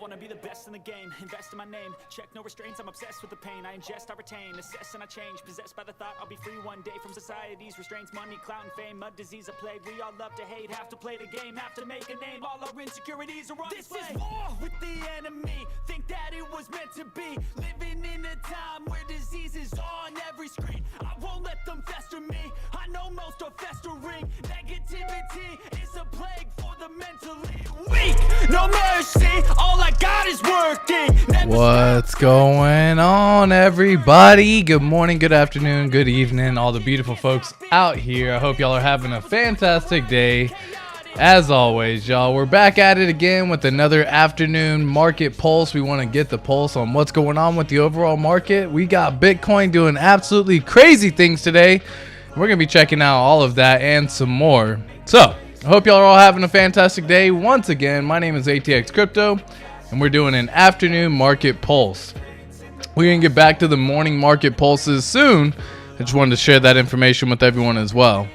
wanna be the best in the game, invest in my name, check no restraints, I'm obsessed with the pain, I ingest, I retain, assess and I change, possessed by the thought I'll be free one day from society's restraints, money, clout and fame, a disease, a plague, we all love to hate, have to play the game, have to make a name, all our insecurities are on display. This is war with the enemy, think that it was meant to be, living in a time where disease is on every screen, I won't let them fester me, I know most are festering, negativity is a plague for the mentally weak, no mercy, all I got is working. What's going on, everybody? Good morning, good afternoon, good evening, all the beautiful folks out here. I hope y'all are having a fantastic day. As always, y'all, we're back at it again with another afternoon market pulse. We want to get the pulse on what's going on with the overall market. We got Bitcoin doing absolutely crazy things today. We're going to be checking out all of that and some more. So, I hope y'all are all having a fantastic day. Once again, my name is ATX Crypto, and we're doing an afternoon market pulse. We're going to get back to the morning market pulses soon. I just wanted to share that information with everyone as well.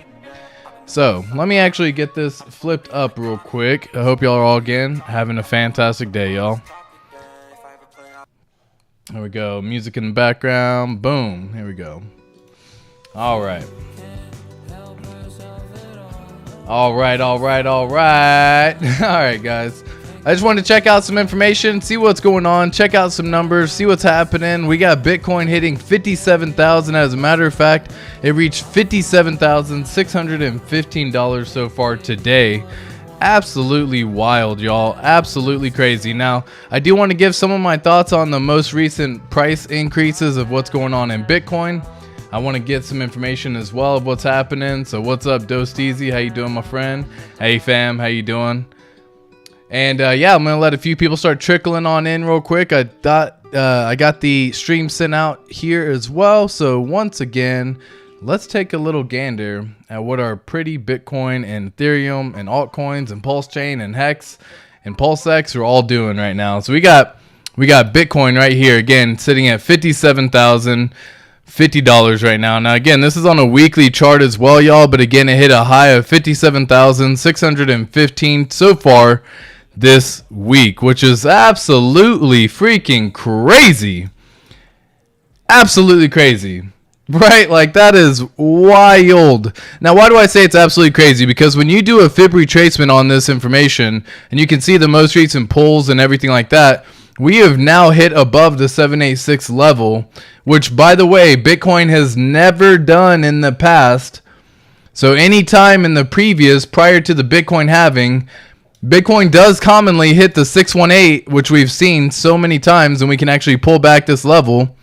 So, let me actually get this flipped up real quick. I hope y'all are all again having a fantastic day, y'all. There we go. Music in the background. Boom. Here we go. All right. All right, guys. I just wanted to check out some information, see what's going on, check out some numbers, see what's happening. We got Bitcoin hitting 57,000. As a matter of fact, it reached $57,615 so far today. Absolutely wild, y'all. Absolutely crazy. Now, I do want to give some of my thoughts on the most recent price increases of what's going on in Bitcoin. I want to get some information as well of what's happening. So what's up, Dosteezy? How you doing, my friend? Hey, fam. How you doing? And yeah, I'm going to let a few people start trickling on in real quick. I thought I got the stream sent out here as well. So once again, let's take a little gander at what our pretty Bitcoin and Ethereum and altcoins and Pulse Chain and Hex and PLSX are all doing right now. So we got Bitcoin right here, again, sitting at $50 right now. Now again, this is on a weekly chart as well, y'all, but again, it hit a high of 57,615 so far this week, which is absolutely freaking crazy. Absolutely crazy, right? Like, that is wild. Now, why do I say it's absolutely crazy? Because when you do a fib retracement on this information and you can see the most recent pulls and everything like that, we have now hit above the 786 level, which, by the way, Bitcoin has never done in the past. So any time in the previous, prior to the Bitcoin halving, Bitcoin does commonly hit the 618, which we've seen so many times, and we can actually pull back this level.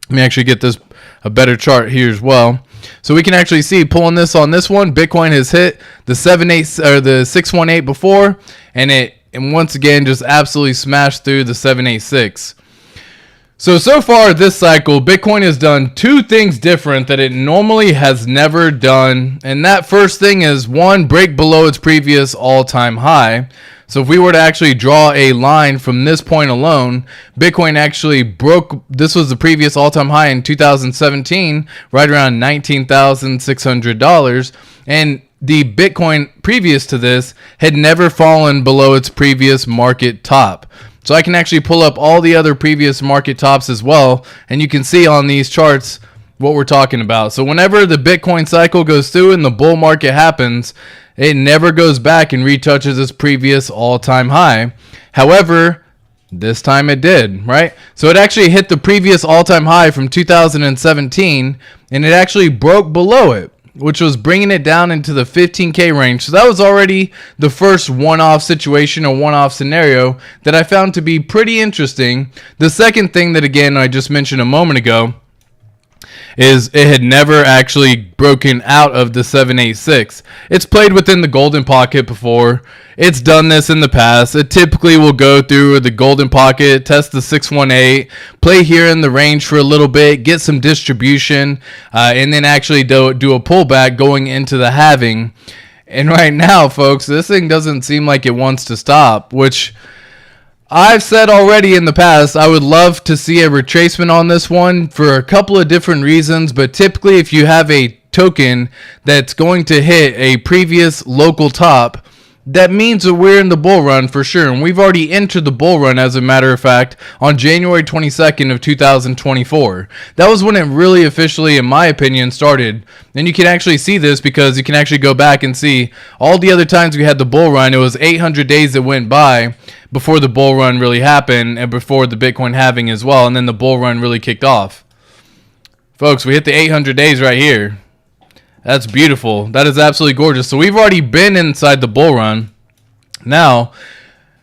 Let me actually get this a better chart here as well. So we can actually see, pulling this on this one, Bitcoin has hit the 618 before, and once again just absolutely smashed through the 786. So far this cycle, Bitcoin has done two things different that it normally has never done. And that first thing is, one, break below its previous all-time high. So if we were to actually draw a line from this point alone, Bitcoin actually broke, this was the previous all-time high in 2017, right around $19,600. And the Bitcoin previous to this had never fallen below its previous market top. So I can actually pull up all the other previous market tops as well, and you can see on these charts what we're talking about. So whenever the Bitcoin cycle goes through and the bull market happens, it never goes back and retouches its previous all-time high. However, this time it did, right? So it actually hit the previous all-time high from 2017, and it actually broke below it, which was bringing it down into the 15K range. So that was already the first one-off situation or one-off scenario that I found to be pretty interesting. The second thing that, again, I just mentioned a moment ago is it had never actually broken out of the 786. It's played within the golden pocket before. It's done this in the past. It typically will go through the golden pocket, test the 618, play here in the range for a little bit, get some distribution, and then actually do a pullback going into the halving. And right now, folks, this thing doesn't seem like it wants to stop, which I've said already in the past, I would love to see a retracement on this one for a couple of different reasons, but typically if you have a token that's going to hit a previous local top, that means that we're in the bull run for sure. And we've already entered the bull run, as a matter of fact, on January 22nd of 2024. That was when it really officially, in my opinion, started. And you can actually see this because you can actually go back and see all the other times we had the bull run. It was 800 days that went by before the bull run really happened and before the Bitcoin halving as well. And then the bull run really kicked off. Folks, we hit the 800 days right here. That's beautiful. That is absolutely gorgeous. So we've already been inside the bull run. Now,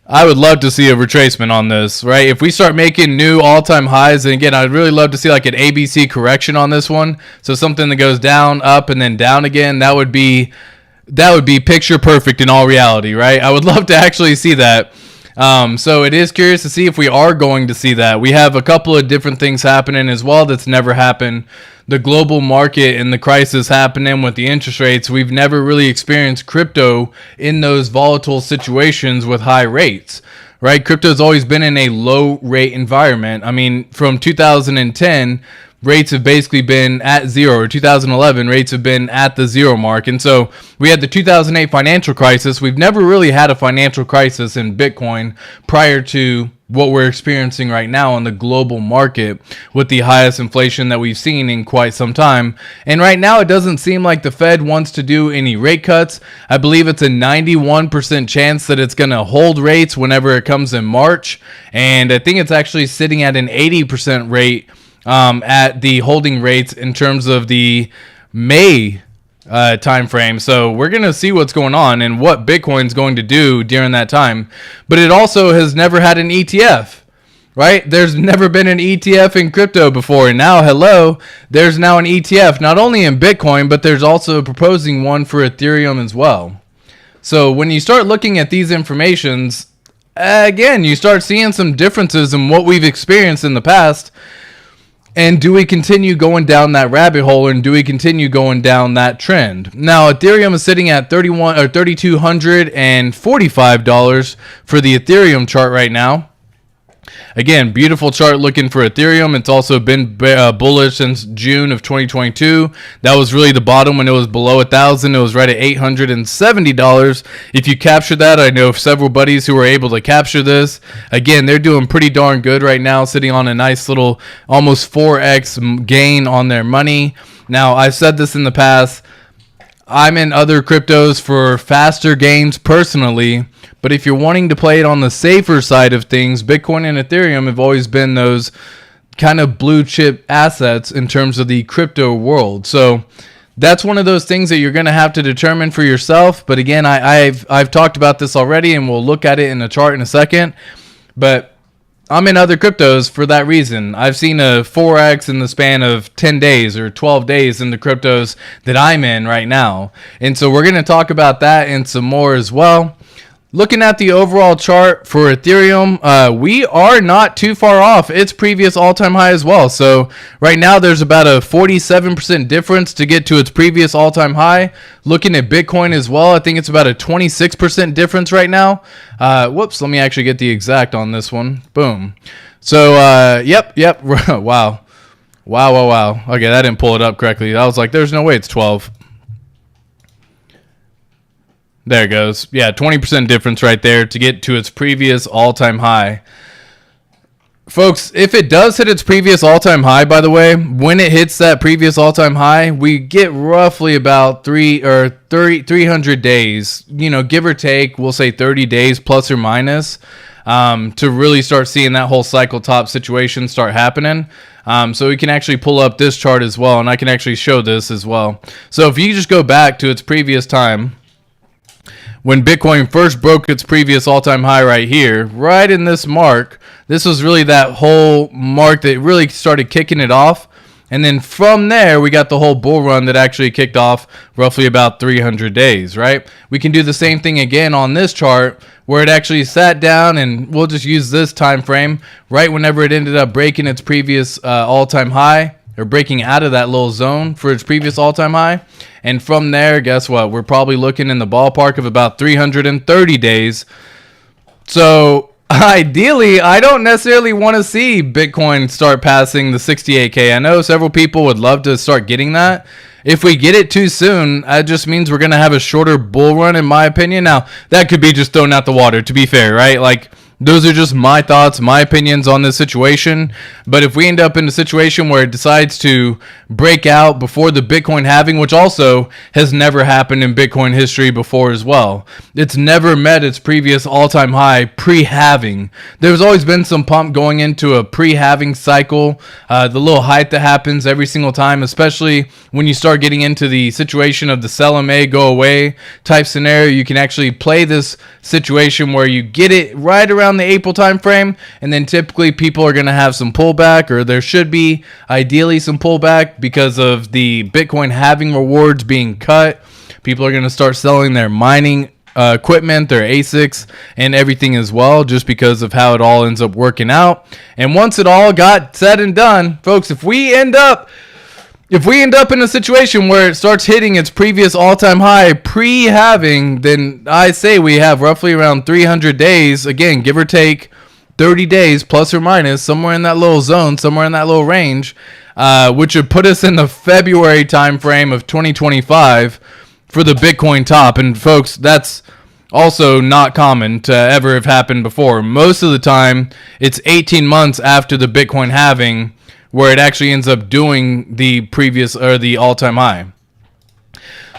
I would love to see a retracement on this, right? If we start making new all-time highs, and again, I'd really love to see like an ABC correction on this one. So something that goes down, up, and then down again. That would be picture perfect in all reality, right? I would love to actually see that. So it is curious to see if we are going to see that. We have a couple of different things happening as well that's never happened. The global market and the crisis happening with the interest rates. We've never really experienced crypto in those volatile situations with high rates, right? Crypto's always been in a low rate environment. I mean, from 2010, rates have basically been at zero, or 2011 rates have been at the zero mark. And so we had the 2008 financial crisis. We've never really had a financial crisis in Bitcoin prior to what we're experiencing right now on the global market with the highest inflation that we've seen in quite some time. And right now it doesn't seem like the Fed wants to do any rate cuts. I believe it's a 91% chance that it's going to hold rates whenever it comes in March. And I think it's actually sitting at an 80% rate at the holding rates in terms of the May time frame. So we're going to see what's going on and what Bitcoin's going to do during that time. But it also has never had an ETF, right? There's never been an ETF in crypto before. And now, hello, there's now an ETF, not only in Bitcoin, but there's also proposing one for Ethereum as well. So when you start looking at these informations, again, you start seeing some differences in what we've experienced in the past. And do we continue going down that rabbit hole, and do we continue going down that trend? Now, Ethereum is sitting at $3,245 for the Ethereum chart right now. Again, beautiful chart looking for Ethereum. It's also been bullish since June of 2022. That was really the bottom when it was below 1,000. It was right at $870. If you capture that, I know several buddies who were able to capture this. Again, they're doing pretty darn good right now, sitting on a nice little almost 4x gain on their money. Now, I've said this in the past. I'm in other cryptos for faster gains personally, but if you're wanting to play it on the safer side of things, Bitcoin and Ethereum have always been those kind of blue chip assets in terms of the crypto world. So that's one of those things that you're going to have to determine for yourself. But again, I've talked about this already, and we'll look at it in a chart in a second. But I'm in other cryptos for that reason. I've seen a 4x in the span of 10 days or 12 days in the cryptos that I'm in right now. And so we're going to talk about that and some more as well. Looking at the overall chart for Ethereum, we are not too far off its previous all-time high as well. So right now there's about a 47% difference to get to its previous all-time high. Looking at Bitcoin as well, I think it's about a 26% difference right now. Whoops, let me actually get the exact on this one. Boom. So, yep. Wow. Okay, that didn't pull it up correctly. I was like, there's no way it's 12. There it goes. Yeah, 20% difference right there to get to its previous all-time high. Folks, if it does hit its previous all-time high, by the way, when it hits that previous all-time high, we get roughly about 300 days, give or take, we'll say 30 days plus or minus, to really start seeing that whole cycle top situation start happening. So we can actually pull up this chart as well, and I can actually show this as well. So if you just go back to its previous time, when Bitcoin first broke its previous all-time high right here, right in this mark, this was really that whole mark that really started kicking it off. And then from there, we got the whole bull run that actually kicked off roughly about 300 days, right? We can do the same thing again on this chart where it actually sat down, and we'll just use this time frame right whenever it ended up breaking its previous all-time high, or breaking out of that little zone for its previous all-time high. And from there, guess what? We're probably looking in the ballpark of about 330 days. So ideally, I don't necessarily want to see Bitcoin start passing the 68K. I know several people would love to start getting that. If we get it too soon, that just means we're going to have a shorter bull run, in my opinion. Now, that could be just thrown out the water, to be fair, right? Like, those are just my thoughts, my opinions on this situation. But if we end up in a situation where it decides to break out before the Bitcoin halving, which also has never happened in Bitcoin history before as well, it's never met its previous all-time high pre-halving. There's always been some pump going into a pre-halving cycle, the little height that happens every single time, especially when you start getting into the situation of the sell and may go away type scenario. You can actually play this situation where you get it right around the April time frame, and then typically people are going to have some pullback, or there should be ideally some pullback because of the Bitcoin halving rewards being cut. People are going to start selling their mining equipment, their ASICs, and everything as well, just because of how it all ends up working out. And once it all got said and done, folks, if we end up in a situation where it starts hitting its previous all-time high pre-halving, then I say we have roughly around 300 days, again, give or take 30 days, plus or minus, somewhere in that little zone, somewhere in that little range, which would put us in the February timeframe of 2025 for the Bitcoin top. And folks, that's also not common to ever have happened before. Most of the time, it's 18 months after the Bitcoin halving where it actually ends up doing the previous or the all-time high.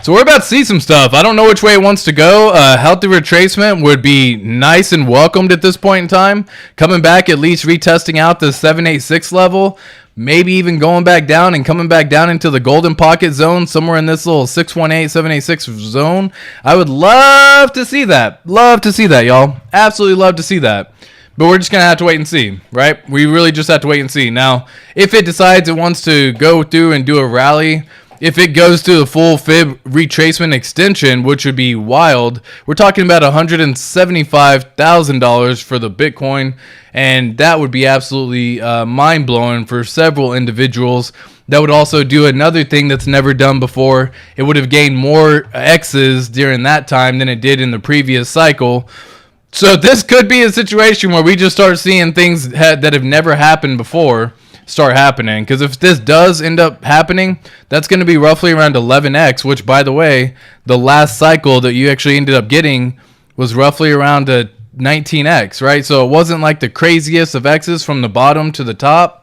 So we're about to see some stuff. I don't know which way it wants to go. Healthy retracement would be nice and welcomed at this point in time. Coming back, at least retesting out the 786 level. Maybe even going back down and coming back down into the golden pocket zone, somewhere in this little 618, 786 zone. I would love to see that. Love to see that, y'all. Absolutely love to see that. But we're just going to have to wait and see, right? We really just have to wait and see. Now, if it decides it wants to go through and do a rally, if it goes to the full fib retracement extension, which would be wild, we're talking about $175,000 for the Bitcoin, and that would be absolutely mind-blowing for several individuals. That would also do another thing that's never done before. It would have gained more X's during that time than it did in the previous cycle. So this could be a situation where we just start seeing things that have never happened before start happening. Because if this does end up happening, that's going to be roughly around 11x, which, by the way, the last cycle that you actually ended up getting was roughly around a 19x, right? So it wasn't like the craziest of x's from the bottom to the top.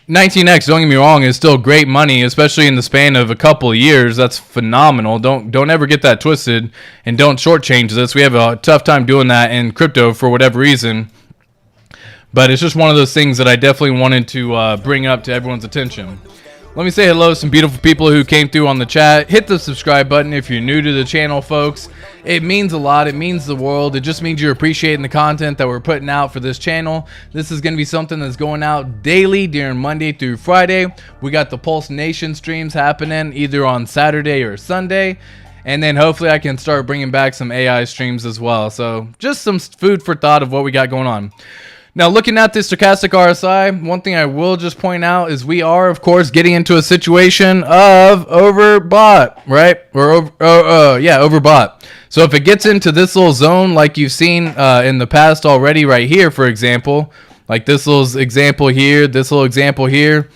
19x, don't get me wrong, is still great money, especially in the span of a couple of years. That's phenomenal. Don't ever get that twisted, and don't shortchange this. We have a tough time doing that in crypto for whatever reason. But it's just one of those things that I definitely wanted to bring up to everyone's attention. Let me say hello to some beautiful people who came through on the chat. Hit the subscribe button if you're new to the channel, folks. It means a lot. It means the world. It just means you're appreciating the content that we're putting out for this channel. This is going to be something that's going out daily during Monday through Friday. We got the Pulse Nation streams happening either on Saturday or Sunday. And then hopefully I can start bringing back some AI streams as well. So just some food for thought of what we got going on. Now, looking at this stochastic RSI, one thing I will just point out is we are, of course, getting into a situation of overbought, right? Or overbought. So if it gets into this little zone like you've seen in the past already right here, for example, like this little example here, this little example here,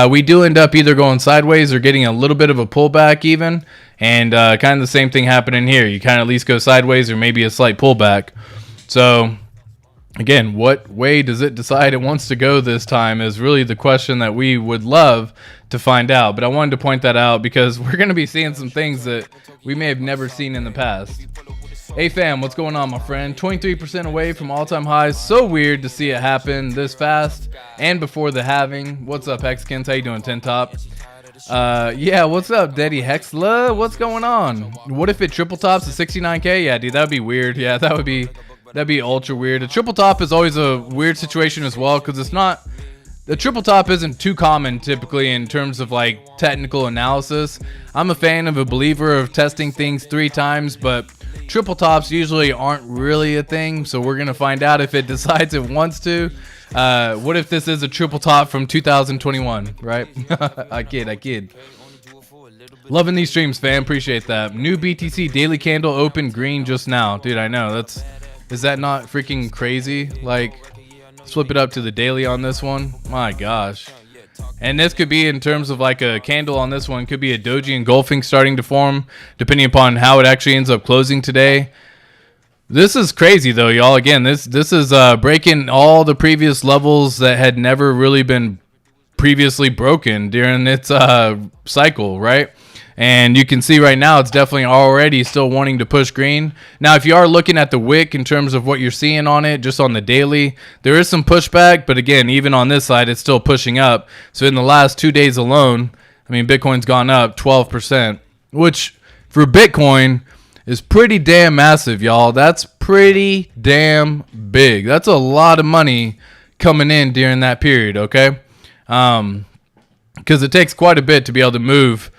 we do end up either going sideways or getting a little bit of a pullback even. And kind of the same thing happening here. You kind of at least go sideways or maybe a slight pullback. So again, what way does it decide it wants to go this time is really the question that we would love to find out. But I wanted to point that out because we're going to be seeing some things that we may have never seen in the past. Hey fam, what's going on, my friend? 23% away from all-time highs. So weird to see it happen this fast and before the halving. What's up, Hexkins? How you doing, Ten Top? Yeah, what's up, Daddy Hexla? What's going on? What if it triple tops to 69k? Yeah, dude, that'd be weird. Yeah, that'd be ultra weird. A triple top is always a weird situation as well because it's not, the triple top isn't too common typically in terms of like technical analysis. I'm a fan of a believer of testing things 3 times, but triple tops usually aren't really a thing. So we're gonna find out if it decides it wants to. What if this is a triple top from 2021, right? I kid. Loving these streams, fam. Appreciate that. New BTC daily candle opened green just now, dude. I know is that not freaking crazy? Like, let's flip it up to the daily on this one. My gosh. And this could be in terms of like a candle on this one, could be a doji engulfing starting to form, depending upon how it actually ends up closing today. This is crazy though, y'all. Again, this is breaking all the previous levels that had never really been previously broken during its cycle, right? And you can see right now it's definitely already still wanting to push green. Now, if you are looking at the wick in terms of what you're seeing on it, just on the daily, there is some pushback. But again, even on this side, it's still pushing up. So in the last 2 days alone, I mean, Bitcoin's gone up 12%, which for Bitcoin is pretty damn massive, y'all. That's pretty damn big. That's a lot of money coming in during that period, okay? Because it takes quite a bit to be able to move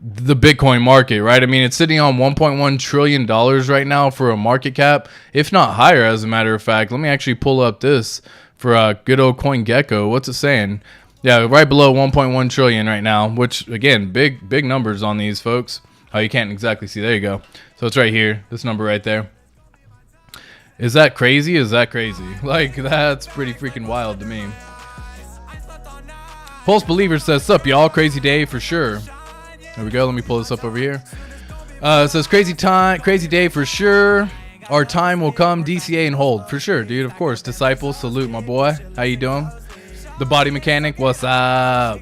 the Bitcoin market, right? I mean, it's sitting on $1.1 trillion right now for a market cap, if not higher, as a matter of fact. Let me actually pull up this for good old CoinGecko. What's it saying? Yeah, right below 1.1 trillion right now, which, again, big numbers on these, folks. Oh, you can't exactly see. There you go. So it's right here, this number right there. Is that crazy? Is that crazy? Like, that's pretty freaking wild to me. Pulse Believer says, sup, y'all? Crazy day for sure. There we go. Let me pull this up over here. It says crazy day for sure. Our time will come. DCA and hold for sure, dude. Of course. Disciple, salute, my boy. How you doing? The body mechanic, what's up?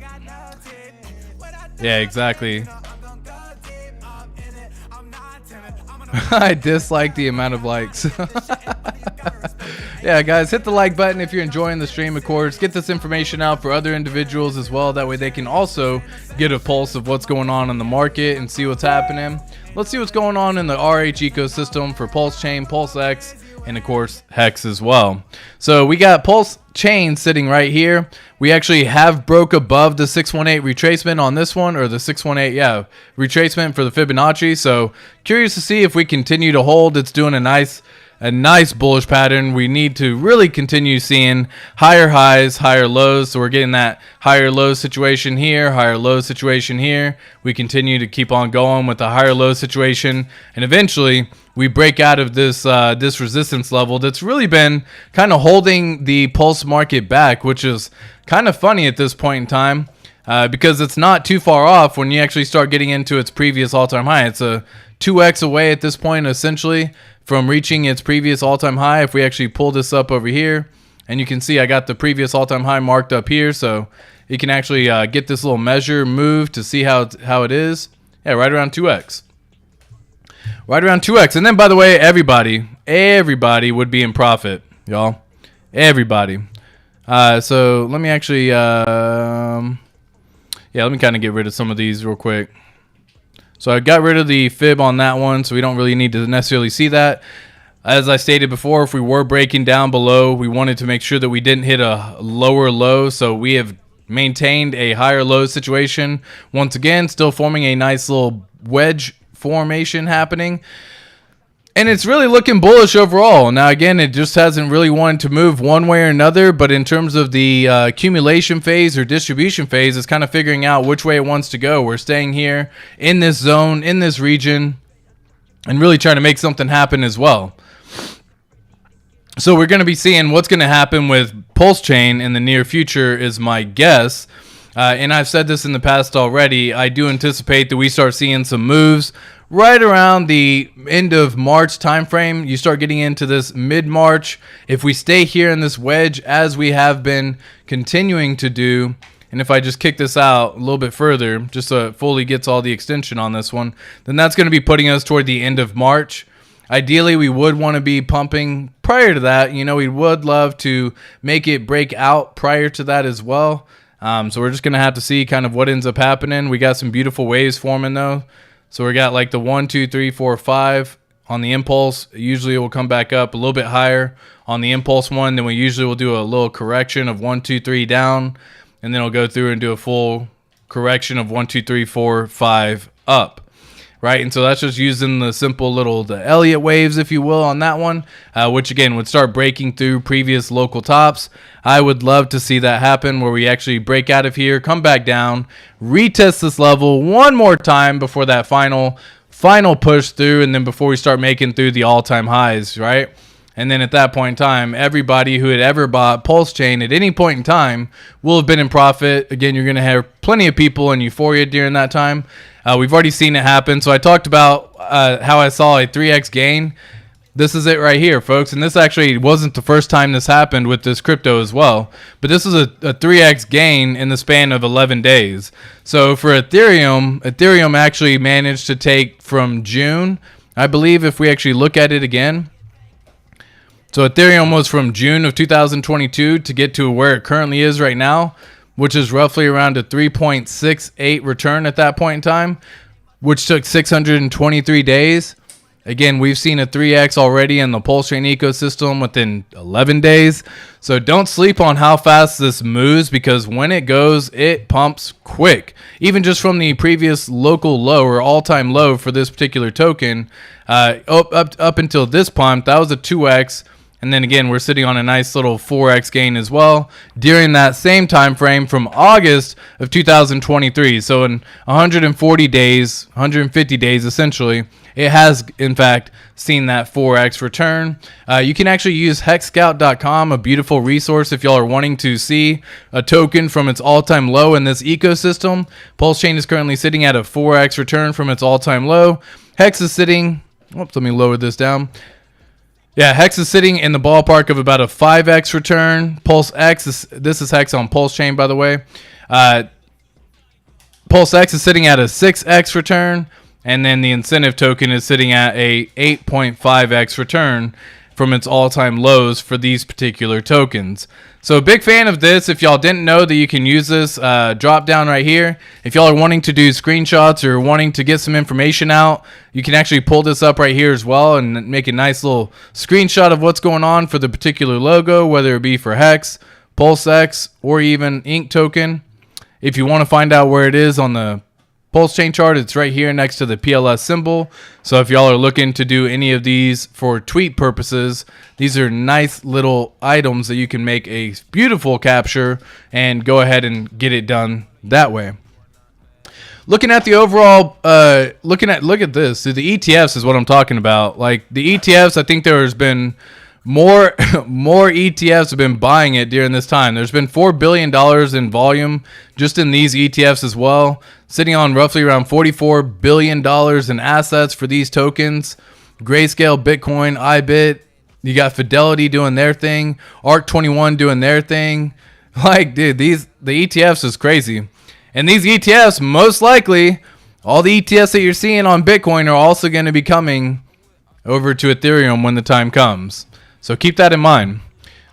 Yeah, exactly. I dislike the amount of likes. Yeah, guys, hit the like button if you're enjoying the stream, of course. Get this information out for other individuals as well. That way they can also get a pulse of what's going on in the market and see what's happening. Let's see what's going on in the RH ecosystem for Pulse Chain, Pulse X, and of course Hex as well. So we got Pulse Chain sitting right here. We actually have broke above the 618 retracement on this one, or the 618, yeah, retracement for the Fibonacci. So curious to see if we continue to hold. It's doing a nice bullish pattern. We need to really continue seeing higher highs, higher lows. So we're getting that higher low situation here, higher low situation here. We continue to keep on going with the higher low situation, and eventually we break out of this this resistance level that's really been kind of holding the pulse market back, which is kind of funny at this point in time. Because it's not too far off when you actually start getting into its previous all-time high. It's a 2x away at this point, essentially, from reaching its previous all-time high. If we actually pull this up over here, and you can see I got the previous all-time high marked up here, so you can actually get this little measure moved to see how it is. Yeah, right around 2x. Right around 2x. And then, by the way, everybody would be in profit, y'all. Everybody. So let me actually... yeah, let me kind of get rid of some of these real quick. So I got rid of the fib on that one, so we don't really need to necessarily see that. As I stated before, if we were breaking down below, we wanted to make sure that we didn't hit a lower low. So we have maintained a higher low situation. Once again, still forming a nice little wedge formation happening. And it's really looking bullish overall. Now, again, it just hasn't really wanted to move one way or another. But in terms of the accumulation phase or distribution phase, it's kind of figuring out which way it wants to go. We're staying here in this zone, in this region, and really trying to make something happen as well. So we're going to be seeing what's going to happen with Pulse Chain in the near future is my guess. And I've said this in the past already. I do anticipate that we start seeing some moves right around the end of March timeframe. You start getting into this mid-March. If we stay here in this wedge as we have been continuing to do, and if I just kick this out a little bit further, just so it fully gets all the extension on this one, then that's going to be putting us toward the end of March. Ideally, we would want to be pumping prior to that. You know, we would love to make it break out prior to that as well. So we're just going to have to see kind of what ends up happening. We got some beautiful waves forming, though. So we got like the 1, 2, 3, 4, 5 on the impulse. Usually it will come back up a little bit higher on the impulse one. Then we usually will do a little correction of 1, 2, 3 down. And then it'll go through and do a full correction of 1, 2, 3, 4, 5 up. Right, and so that's just using the simple little the Elliott waves, if you will, on that one, which again would start breaking through previous local tops. I would love to see that happen where we actually break out of here, come back down, retest this level one more time before that final push through, and then before we start making through the all-time highs, right? And then at that point in time, everybody who had ever bought Pulse Chain at any point in time will have been in profit. Again, you're going to have plenty of people in euphoria during that time. We've already seen it happen. So I talked about how I saw a 3x gain. This is it right here, folks. And this actually wasn't the first time this happened with this crypto as well. But this is a 3x gain in the span of 11 days. So for Ethereum actually managed to take from June, I believe if we actually look at it again. So Ethereum was from June of 2022 to get to where it currently is right now, which is roughly around a 3.68 return at that point in time, which took 623 days. Again, we've seen a 3x already in the Pulse Chain ecosystem within 11 days. So don't sleep on how fast this moves, because when it goes, it pumps quick. Even just from the previous local low or all-time low for this particular token, up until this pump, that was a 2x. And then again, we're sitting on a nice little 4x gain as well during that same time frame from August of 2023. So in 140 days, 150 days essentially, it has in fact seen that 4x return. You can actually use hexscout.com, a beautiful resource if y'all are wanting to see a token from its all-time low in this ecosystem. Pulse Chain is currently sitting at a 4x return from its all-time low. Hex is sitting, let me lower this down. Yeah, Hex is sitting in the ballpark of about a 5x return. Pulse X, this is Hex on Pulse Chain, by the way. Pulse X is sitting at a 6x return, and then the incentive token is sitting at a 8.5x return from its all-time lows for these particular tokens. So big fan of this. If y'all didn't know that you can use this drop down right here, if y'all are wanting to do screenshots or wanting to get some information out, you can actually pull this up right here as well and make a nice little screenshot of what's going on for the particular logo, whether it be for Hex, Pulse X, or even Ink token. If you want to find out where it is on the Pulse Chain chart, it's right here next to the PLS symbol. So if y'all are looking to do any of these for tweet purposes, these are nice little items that you can make a beautiful capture and go ahead and get it done that way. Looking at the overall, look at this. The ETFs is what I'm talking about. Like the ETFs, I think there has been more ETFs have been buying it during this time. There's been $4 billion in volume just in these ETFs as well, sitting on roughly around $44 billion in assets for these tokens. Grayscale, Bitcoin, iBit, you got Fidelity doing their thing, ARC21 doing their thing. Like, dude, the ETFs is crazy. And these ETFs, most likely, all the ETFs that you're seeing on Bitcoin are also going to be coming over to Ethereum when the time comes. So keep that in mind.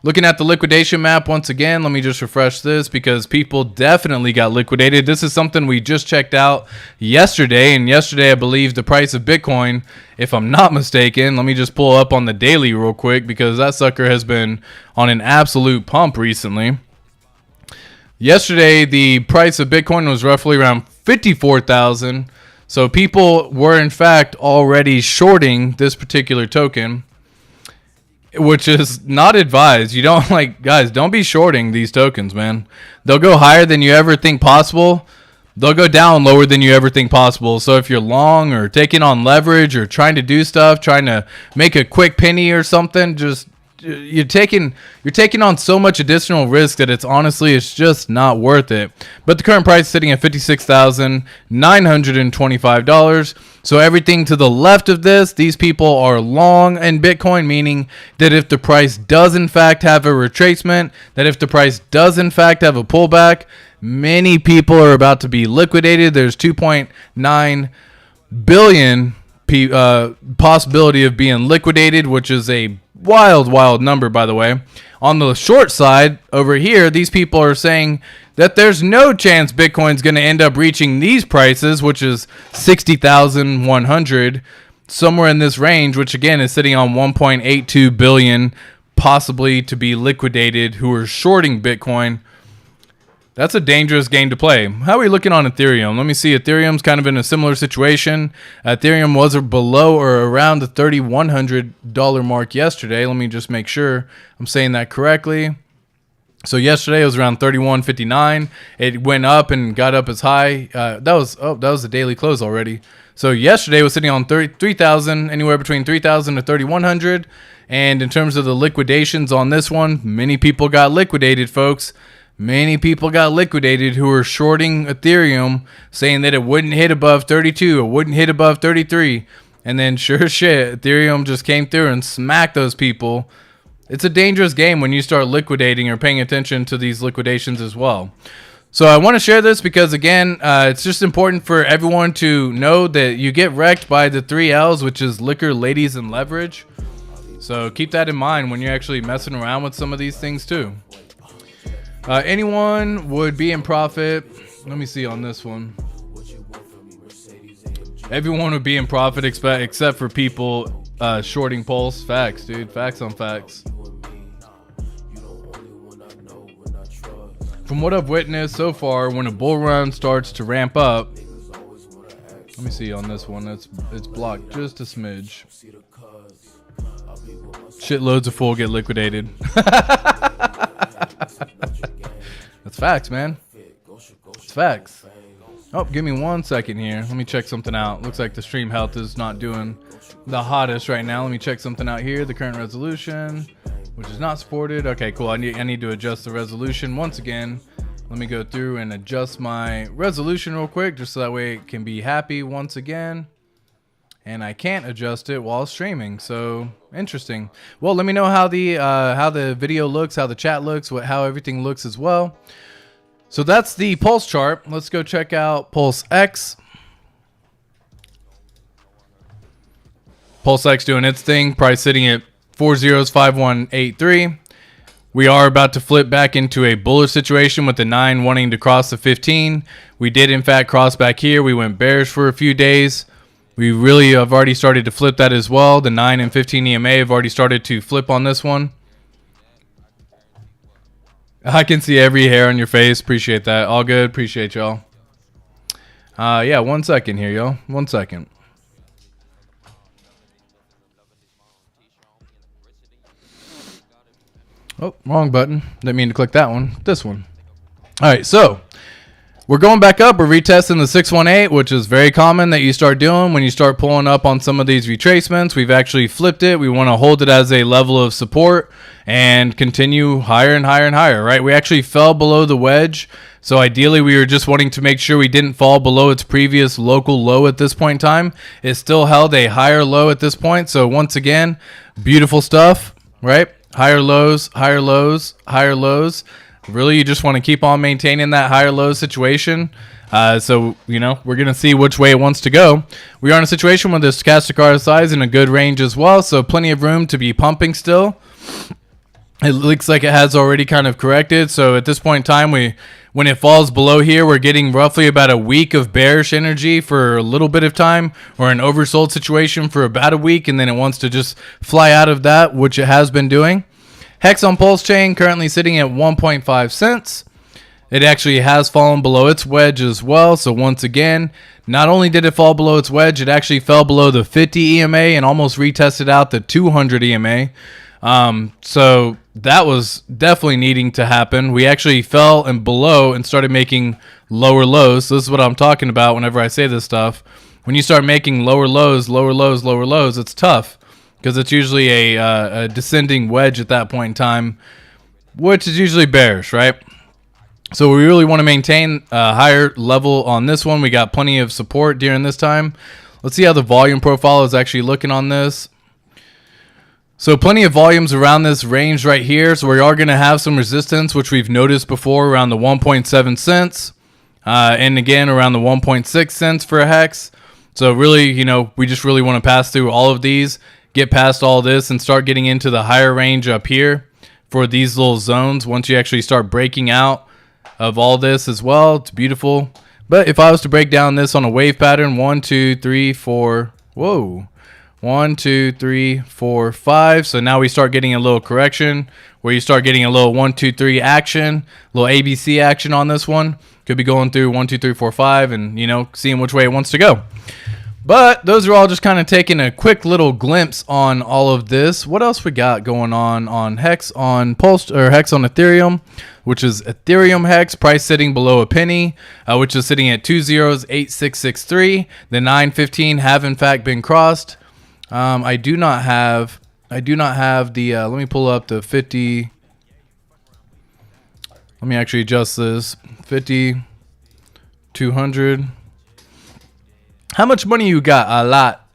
Looking at the liquidation map once again, let me just refresh this because people definitely got liquidated. This is something we just checked out yesterday. And yesterday, I believe the price of Bitcoin, if I'm not mistaken, let me just pull up on the daily real quick because that sucker has been on an absolute pump recently. Yesterday, the price of Bitcoin was roughly around 54,000. So people were in fact already shorting this particular token, which is not advised. You don't, like, guys, don't be shorting these tokens, man. They'll go higher than you ever think possible. They'll go down lower than you ever think possible. So if you're long or taking on leverage or trying to do stuff, trying to make a quick penny or something, just you're taking on so much additional risk that it's just not worth it. But the current price is sitting at $56,925. So everything to the left of this, these people are long in Bitcoin, meaning that if the price does in fact have a retracement, that if the price does in fact have a pullback, many people are about to be liquidated. There's 2.9 billion possibility of being liquidated, which is a wild number, by the way. On the short side over here, these people are saying that there's no chance Bitcoin's going to end up reaching these prices, which is 60,100, somewhere in this range, which again is sitting on 1.82 billion possibly to be liquidated who are shorting Bitcoin. That's a dangerous game to play. How are we looking on Ethereum? Let me see. Ethereum's kind of in a similar situation. Ethereum was below or around the $3,100 mark yesterday. Let me just make sure I'm saying that correctly. So yesterday it was around 31.59. It went up and got up as high. That was the daily close already. So yesterday was sitting on 3,000, anywhere between 3,000 to 3,100. And in terms of the liquidations on this one, many people got liquidated, folks. Many people got liquidated who were shorting Ethereum, saying that it wouldn't hit above 32, it wouldn't hit above 33. And then sure as shit, Ethereum just came through and smacked those people. It's a dangerous game when you start liquidating or paying attention to these liquidations as well. So I want to share this because, again, it's just important for everyone to know that you get wrecked by the 3 L's, which is liquor, ladies, and leverage. So keep that in mind when you're actually messing around with some of these things too. Anyone would be in profit. Let me see on this one. Everyone would be in profit except for people shorting Pulse. Facts, dude. Facts on facts. From what I've witnessed so far, when a bull run starts to ramp up, let me see on this one. It's blocked just a smidge. Shitloads of full get liquidated. That's facts, man. It's facts. Oh, give me 1 second here. Let me check something out. Looks like the stream health is not doing the hottest right now. Let me check something out here. The current resolution, which is not supported. Okay, cool. I need to adjust the resolution once again. Let me go through and adjust my resolution real quick, just so that way it can be happy once again. And I can't adjust it while streaming, so interesting. Well, let me know how the video looks, how the chat looks, how everything looks as well. So that's the Pulse chart. Let's go check out Pulse X. Pulse X doing its thing, price sitting at 405183. We are about to flip back into a bullish situation with the 9 wanting to cross the 15. We did in fact cross back here. We went bearish for a few days. We really have already started to flip that as well. The 9 and 15 EMA have already started to flip on this one. I can see every hair on your face. Appreciate that. All good. Appreciate y'all. Yeah, 1 second here, y'all. 1 second. Oh, wrong button. Didn't mean to click that one. This one. All right, so we're going back up. We're retesting the 618, which is very common that you start doing when you start pulling up on some of these retracements. We've actually flipped it. We want to hold it as a level of support and continue higher and higher and higher, right? We actually fell below the wedge. So ideally, we were just wanting to make sure we didn't fall below its previous local low at this point in time. It still held a higher low at this point. So once again, beautiful stuff, right? Higher lows, higher lows, higher lows. Really, you just want to keep on maintaining that higher low situation. So, you know, we're going to see which way it wants to go. We are in a situation where the stochastic RSI is in a good range as well. So plenty of room to be pumping still. It looks like it has already kind of corrected. So at this point in time, when it falls below here, we're getting roughly about a week of bearish energy for a little bit of time, or an oversold situation for about a week, and then it wants to just fly out of that, which it has been doing. Hex on Pulse Chain currently sitting at 1.5 cents. It actually has fallen below its wedge as well. So once again, not only did it fall below its wedge, it actually fell below the 50 EMA and almost retested out the 200 EMA. So that was definitely needing to happen. We actually fell and below and started making lower lows. So this is what I'm talking about whenever I say this stuff. When you start making lower lows, lower lows, lower lows, it's tough because it's usually a descending wedge at that point in time, which is usually bearish, right? So we really want to maintain a higher level on this one. We got plenty of support during this time. Let's see how the volume profile is actually looking on this. So plenty of volumes around this range right here. So we are going to have some resistance, which we've noticed before around the 1.7 cents. And again, around the 1.6 cents for a hex. So really, you know, we just really want to pass through all of these, get past all this, and start getting into the higher range up here for these little zones. Once you actually start breaking out of all this as well, it's beautiful. But if I was to break down this on a wave pattern, 1, 2, 3, 4, whoa. 1, 2, 3, 4, 5. So now we start getting a little correction where you start getting a little 1, 2, 3 action, little ABC action on this one. Could be going through 1, 2, 3, 4, 5 and, you know, seeing which way it wants to go. But those are all just kind of taking a quick little glimpse on all of this. What else we got going on Hex on Pulse or Hex on Ethereum, which is Ethereum Hex, price sitting below a penny, which is sitting at 208663. The 915 have in fact been crossed. I do not have the let me pull up the 50. Let me actually adjust this. 50 200. How much money you got? A lot.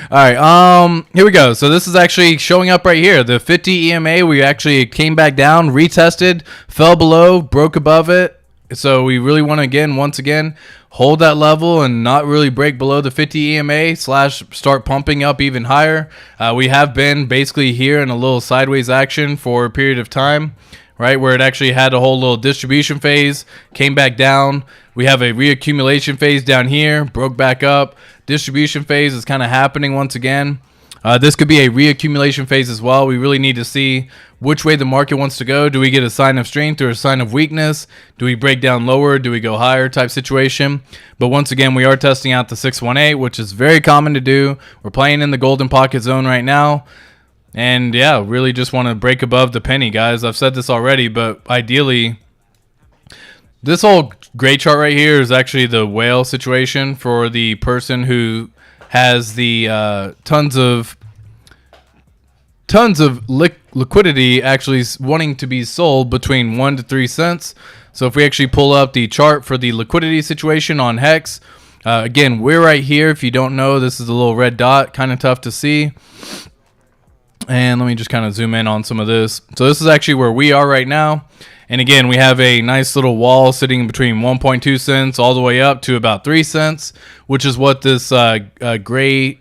All right, here we go. So this is actually showing up right here. The 50 EMA, we actually came back down, retested, fell below, broke above it. So we really want to, once again, hold that level and not really break below the 50 EMA / start pumping up even higher. We have been basically here in a little sideways action for a period of time, right, where it actually had a whole little distribution phase, came back down. We have a reaccumulation phase down here, broke back up. Distribution phase is kind of happening once again. This could be a reaccumulation phase as well. We really need to see which way the market wants to go. Do we get a sign of strength or a sign of weakness? Do we break down lower? Do we go higher type situation? But once again, we are testing out the 618, which is very common to do. We're playing in the golden pocket zone right now. And yeah, really just want to break above the penny, guys. I've said this already, but ideally, this whole gray chart right here is actually the whale situation for the person who has the tons of liquidity actually wanting to be sold between 1 to 3 cents. So if we actually pull up the chart for the liquidity situation on Hex, again, we're right here. If you don't know, this is a little red dot, kind of tough to see. And let me just kind of zoom in on some of this. So this is actually where we are right now. And again, we have a nice little wall sitting between 1.2 cents all the way up to about 3 cents, which is what this gray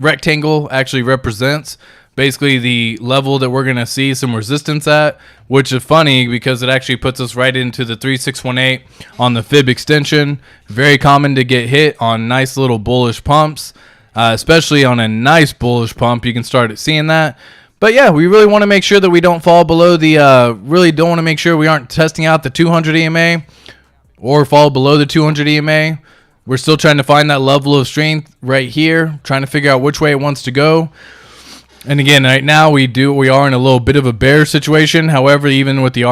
rectangle actually represents. Basically the level that we're going to see some resistance at, which is funny because it actually puts us right into the 3618 on the fib extension. Very common to get hit on nice little bullish pumps, especially on a nice bullish pump. You can start seeing that. But yeah, we really want to make sure that we don't fall below the, really don't want to make sure we aren't testing out the 200 EMA or fall below the 200 EMA. We're still trying to find that level of strength right here, trying to figure out which way it wants to go. And again, right now we are in a little bit of a bear situation. However, even with the